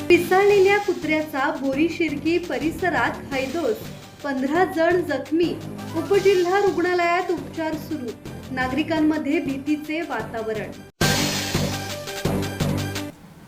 पिसाळलेल्या कुत्र्याचा बोरी शिर्की परिसरात हैदोस, 15 जण जखमी. उपजिल्हा रुग्णालयात उपचार सुरू. नागरिकांमध्ये भीतीचे वातावरण.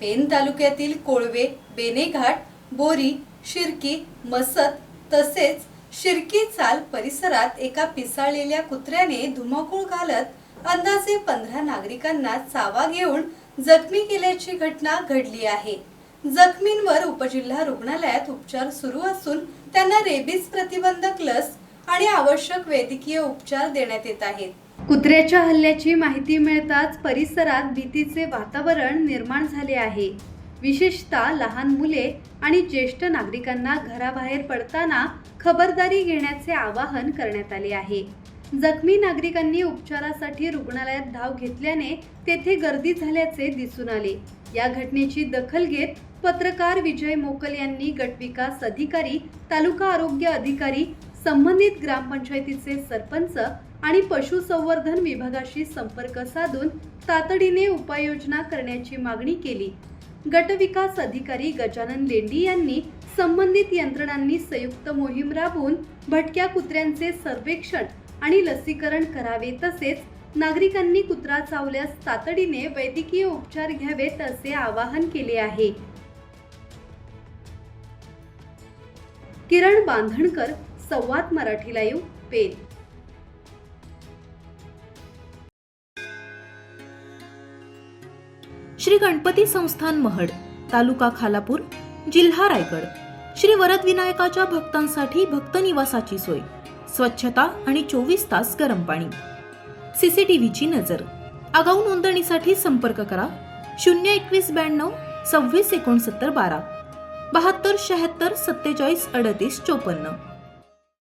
पेन तालुक्यातील कोळवे, बेनेघाट, बोरी, शिर्की, मसत तसेच शिर्की चाल परिसरात एका पिसाळलेल्या कुत्र्याने धुमाकूळ घालत अंदाजे 15 नागरिकांना चावा घेऊन जखमी केल्याची घटना घडली आहे. जखमींवर उपजिल्हा रुग्णालयात उपचार सुरू असून त्यांना रेबीज प्रतिबंधक लस आणि आवश्यक वैद्यकीय उपचार देण्यात येत आहेत. कुत्र्याच्या हल्ल्याची माहिती मिळताच परिसरात भीतीचे वातावरण निर्माण झाले आहे. विशेषतः लहान मुले आणि ज्येष्ठ नागरिकांना घराबाहेर पडताना खबरदारी घेण्याचे आवाहन करण्यात आले आहे. जखमी नागरिकांनी उपचारासाठी रुग्णालयात धाव घेतल्याने तेथे गर्दी झाल्याचे दिसून आले. या घटनेची दखल घेत पत्रकार विजय मोकल यांनी गटविकास अधिकारी, तालुका आरोग्य अधिकारी, संबंधित ग्रामपंचायतीचे सरपंच आणि पशुसंवर्धन विभागाशी संपर्क साधून तातडीने उपाययोजना करण्याची मागणी केली. गटविकास अधिकारी गजानन लेंडी यांनी संबंधित यंत्रणांनी संयुक्त मोहीम राबवून भटक्या कुत्र्यांचे सर्वेक्षण आणि लसीकरण करावे, तसेच नागरिकांनी कुत्रा चावल्यास तातडीने वैद्यकीय उपचार घ्यावेत असे आवाहन केले आहे. किरण बांधणकर, संवाद मराठी लाईव्ह, पेन. श्री गणपती संस्थान महड, तालुका खालापूर, जिल्हा रायगड. श्री वरद विनायकाच्या भक्तांसाठी भक्त निवासाची सोय, स्वच्छता आणि 24 तास गरम पाणी. सीसीटीव्हीची नजर. आगाऊ नोंदणीसाठी संपर्क करा 02192 26 69 12 72 76 47 38 54.